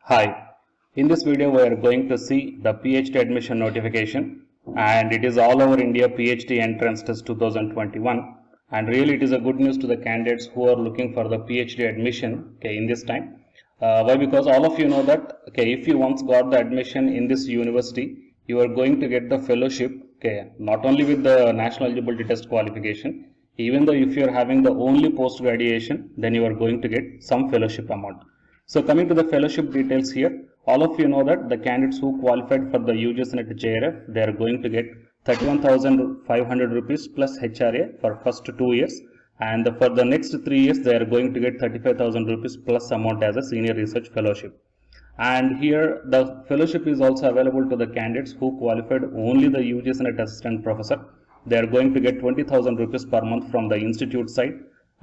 Hi, in this video we are going to see the PhD admission notification, and it is all over India PhD entrance test 2021, and really it is a good news to the candidates who are looking for the PhD admission in this time. Why? Because all of you know that if you once got the admission in this university, you are going to get the fellowship not only with the national eligibility test qualification, even though if you are having the only post graduation, then you are going to get some fellowship amount. So coming to the fellowship details here, all of you know that the candidates who qualified for the UGC NET JRF, they are going to get 31,500 rupees plus HRA for first 2 years, and for the next 3 years they are going to get 35,000 rupees plus amount as a senior research fellowship. And here the fellowship is also available to the candidates who qualified only the UGC NET assistant professor. They are going to get 20,000 rupees per month from the institute side,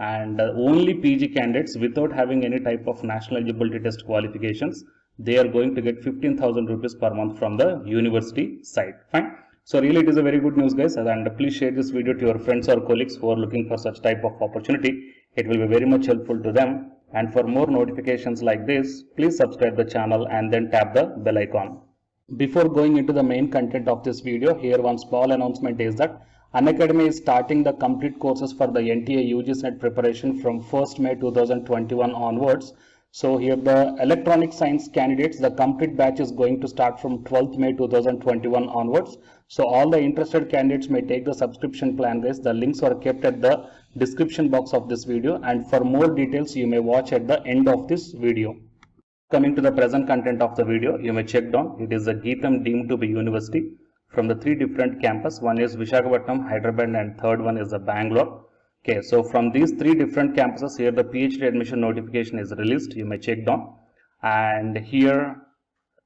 and only PG candidates without having any type of national eligibility test qualifications, they are going to get 15,000 rupees per month from the university side. Fine. So really it is a very good news, guys, and please share this video to your friends or colleagues who are looking for such type of opportunity. It will be very much helpful to them, and for more notifications like this, please subscribe the channel and then tap the bell icon. Before going into the main content of this video, here one small announcement is that Unacademy is starting the complete courses for the NTA UGC NET preparation from 1st May 2021 onwards. So here the electronic science candidates, the complete batch is going to start from 12th May 2021 onwards. So all the interested candidates may take the subscription plan, guys. The links are kept at the description box of this video, and for more details you may watch at the end of this video. Coming to the present content of the video, you may check down. It is a Geetham deemed to be university from the 3 different campus. One is Visakhapatnam, Hyderabad, and third one is the Bangalore. So from these 3 different campuses, here the PhD admission notification is released. You may check down, and here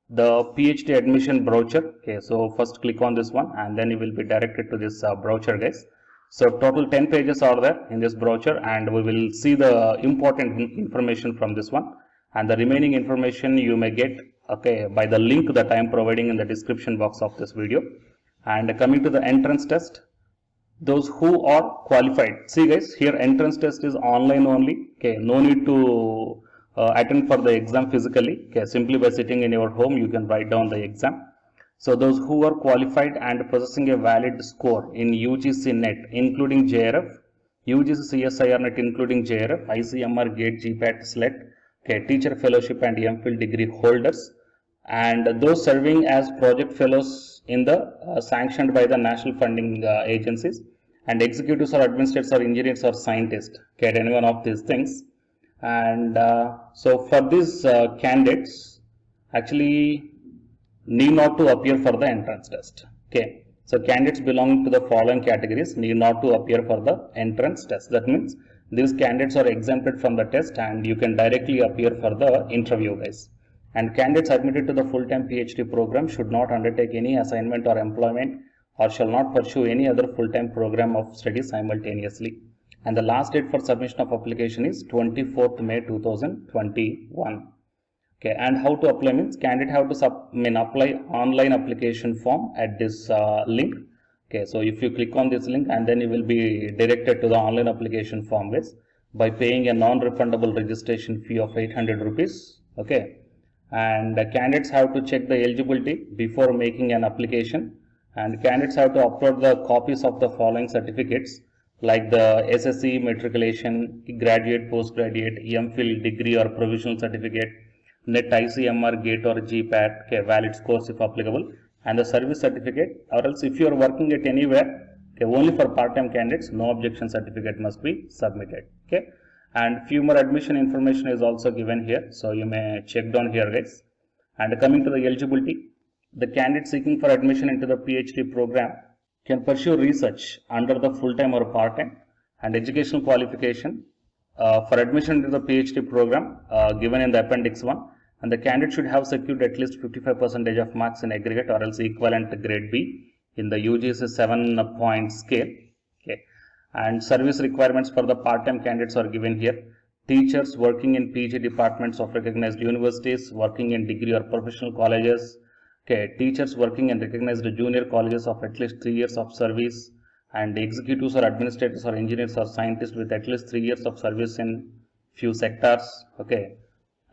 the PhD admission brochure. So first click on this one, and then you will be directed to this brochure, guys. So total 10 pages are there in this brochure, and we will see the important information from this one, and the remaining information you may get by the link that I am providing in the description box of this video. And coming to the entrance test, those who are qualified, see guys, here entrance test is online only. No need to attend for the exam physically. Simply by sitting in your home you can write down the exam. So those who are qualified and possessing a valid score in UGC NET including JRF, UGC CSIR NET including JRF, ICMR, GATE, GPAT, SLET, teacher fellowship and MPhil degree holders, and those serving as project fellows in the sanctioned by the national funding agencies, and executives or administrators or engineers or scientists, any one of these things. And so for these candidates actually need not to appear for the entrance test. So candidates belonging to the following categories need not to appear for the entrance test. That means these candidates are exempted from the test and you can directly appear for the interview, guys. And candidates admitted to the full-time PhD program should not undertake any assignment or employment, or shall not pursue any other full-time program of study simultaneously. And the last date for submission of application is 24th May 2021. And how to apply means candidate have to apply online application form at this link. So if you click on this link, and then you will be directed to the online application form, guys, by paying a non-refundable registration fee of 800 rupees. And the candidates have to check the eligibility before making an application, and candidates have to upload the copies of the following certificates like the SSC matriculation, graduate, postgraduate, MPhil degree or provisional certificate, NET, ICMR, GATE or GPAT, valid scores if applicable, and the service certificate, or else if you are working at anywhere, only for part-time candidates, no objection certificate must be submitted. And few more admission information is also given here, so you may check down here, guys. And coming to the eligibility, the candidate seeking for admission into the PhD program can pursue research under the full-time or part-time, and educational qualification for admission into the PhD program given in the appendix 1, and the candidate should have secured at least 55% of marks in aggregate or else equivalent grade B in the UGC 7-point scale. And service requirements for the part-time candidates are given here. Teachers working in PG departments of recognized universities, working in degree or professional colleges, teachers working in recognized junior colleges of at least 3 years of service, and executives or administrators or engineers or scientists with at least 3 years of service in few sectors.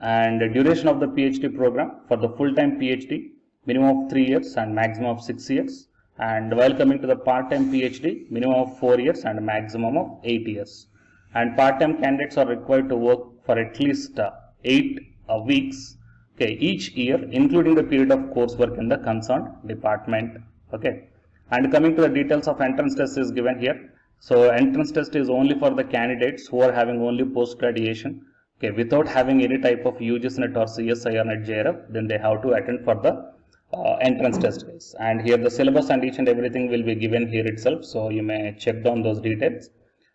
And the duration of the PhD program for the full-time PhD, minimum of 3 years and maximum of 6 years. And while coming to the part-time PhD, minimum of 4 years and maximum of 8 years. And part-time candidates are required to work for at least 8 weeks, okay, each year, including the period of coursework in the concerned department. Okay, and coming to the details of entrance test is given here. So entrance test is only for the candidates who are having only post graduation, okay, without having any type of UGC NET or CSI or NET JRF, then they have to attend for the entrance test guys. And here the syllabus and each and everything will be given here itself, so you may check down those details.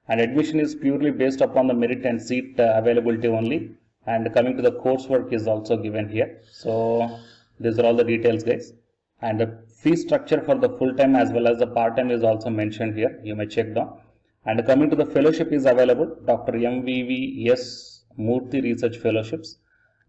And admission is purely based upon the merit and seat availability only. And coming to the coursework is also given here. So these are all the details guys. And the fee structure for the full-time as well as the part-time is also mentioned here. You may check down. And coming to the fellowship is available, Dr. MVVS Murthy Research Fellowships.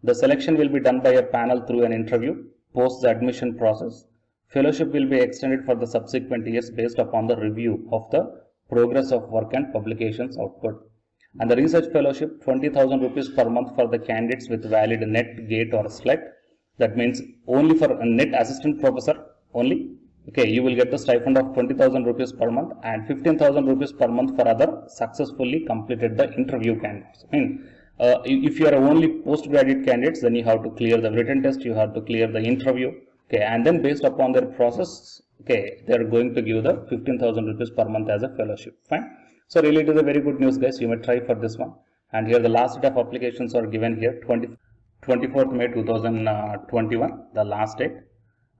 The selection will be done by a panel through an interview post the admission process. Fellowship will be extended for the subsequent years based upon the review of the progress of work and publications output. And the research fellowship, 20,000 rupees per month for the candidates with valid NET, GATE or SLET. That means only for a NET assistant professor only. Okay, you will get the stipend of 20,000 rupees per month and 15,000 rupees per month for other successfully completed the interview candidates. I mean, if you are only postgraduate candidates, then you have to clear the written test, you have to clear the interview. Okay, and then based upon their process, okay, they are going to give the 15,000 rupees per month as a fellowship. Fine. So really it is a very good news guys. You may try for this one. And here the last date of applications are given here, 24th May 2021, the last date.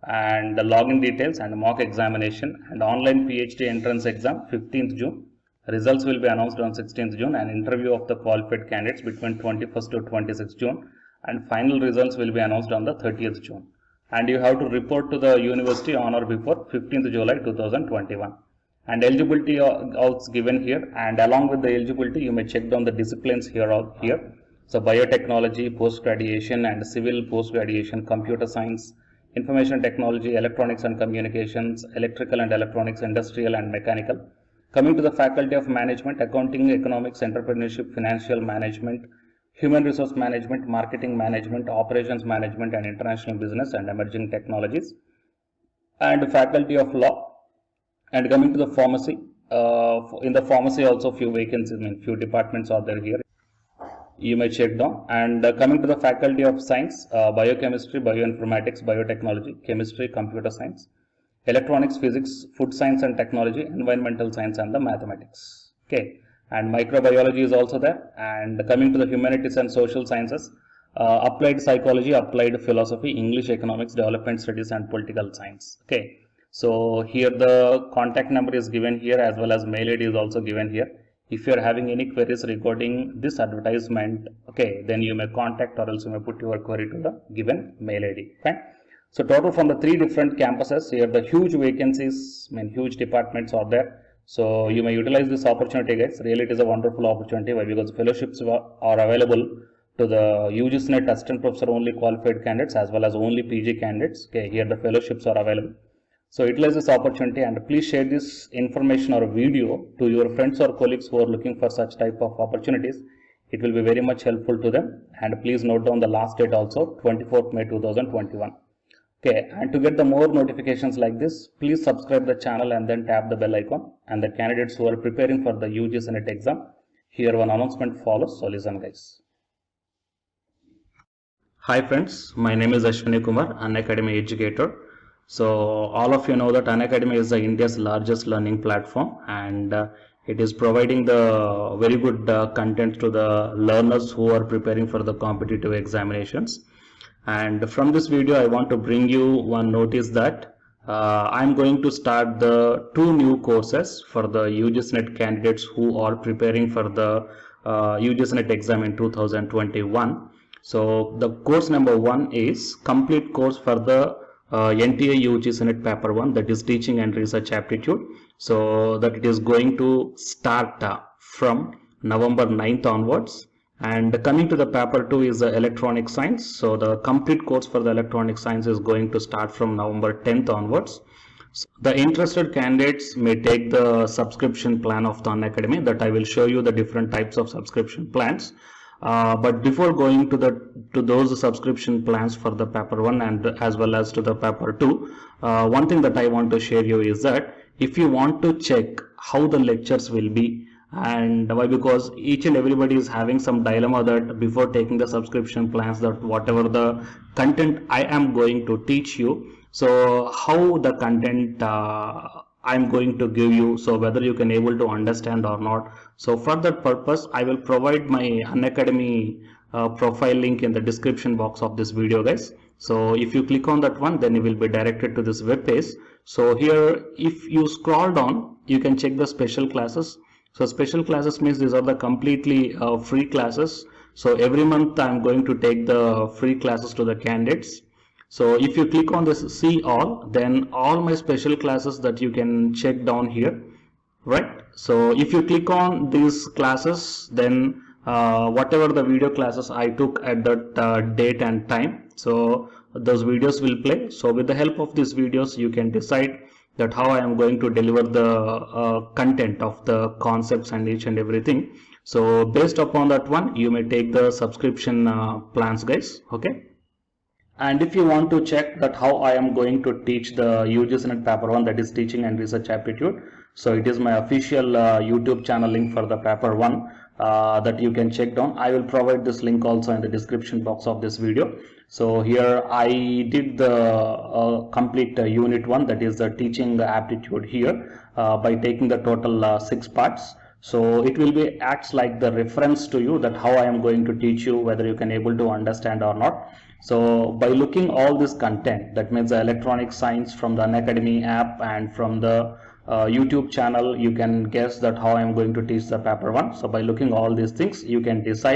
And the login details and mock examination and online PhD entrance exam 15th June. Results will be announced on 16th June and interview of the qualified candidates between 21st to 26th June. And final results will be announced on the 30th June. And you have to report to the university on or before 15th July 2021. And eligibility also given here, and along with the eligibility you may check down the disciplines here. So biotechnology, post-graduation and civil post-graduation, computer science, information technology, electronics and communications, electrical and electronics, industrial and mechanical. Coming to the faculty of management, accounting, economics, entrepreneurship, financial management, human resource management, marketing management, operations management and international business and emerging technologies. And faculty of law. And coming to the pharmacy, in the pharmacy also few vacancies, few departments are there here. You may check down. And coming to the faculty of science, biochemistry, bioinformatics, biotechnology, chemistry, computer science, electronics, physics, food science and technology, environmental science and the mathematics. Okay, and microbiology is also there. And coming to the humanities and social sciences, applied psychology, applied philosophy, English, economics, development studies and political science. Okay. So here the contact number is given here as well as mail ID is also given here. If you are having any queries regarding this advertisement, okay, then you may contact or else you may put your query to the given mail ID. Fine. So total from the 3 different campuses here, the huge vacancies, huge departments are there. So you may utilize this opportunity guys. Really it is a wonderful opportunity. Why? Because fellowships are available to the UGC NET assistant professor only qualified candidates as well as only PG candidates. Okay, here the fellowships are available. So utilize this opportunity and please share this information or video to your friends or colleagues who are looking for such type of opportunities. It will be very much helpful to them. And please note down the last date also, 24th May 2021. Okay, and to get the more notifications like this, please subscribe the channel and then tap the bell icon. And the candidates who are preparing for the UGC NET exam, here one announcement follows. So listen guys. Hi friends, my name is Ashwini Kumar, Unacademy educator. So all of you know that Unacademy is India's largest learning platform, and it is providing the very good content to the learners who are preparing for the competitive examinations. And from this video I want to bring you one notice that I'm going to start the 2 new courses for the UGC NET candidates who are preparing for the UGC NET exam in 2021. So the course number 1 is complete course for the NTA UGC NET paper 1, that is teaching and research aptitude. So that it is going to start from November 9th onwards. And coming to the paper 2 is the electronic science. So the complete course for the electronic science is going to start from November 10th onwards. So the interested candidates may take the subscription plan of the Unacademy, that I will show you the different types of subscription plans. But before going to those subscription plans for the paper 1 and as well as to the paper 2, one thing that I want to share you is that if you want to check how the lectures will be, and why, because each and everybody is having some dilemma that before taking the subscription plans, that whatever the content I am going to teach you, so how the content I'm going to give you, so whether you can able to understand or not. So for that purpose, I will provide my Unacademy profile link in the description box of this video, guys. So if you click on that one, then you will be directed to this web page. So here, if you scroll down, you can check the special classes. So special classes means these are the completely free classes. So every month I'm going to take the free classes to the candidates. So if you click on this see all, then all my special classes that you can check down here, right? So if you click on these classes, then whatever the video classes I took at that date and time, so those videos will play. So with the help of these videos, you can decide that how I am going to deliver the content of the concepts and each and everything. So based upon that one, you may take the subscription plans, guys. Okay. And if you want to check that how I am going to teach the UGC NET paper 1, that is teaching and research aptitude, so it is my official YouTube channel link for the paper 1 that you can check down. I will provide this link also in the description box of this video. So here I did the complete unit 1, that is the teaching aptitude here by taking the total 6 parts. So it will be acts like the reference to you that how I am going to teach you, whether you can able to understand or not. So by looking all this content, that means the electronic science from the Unacademy app and from the YouTube channel, you can guess that how I am going to teach the paper 1. So by looking all these things, you can decide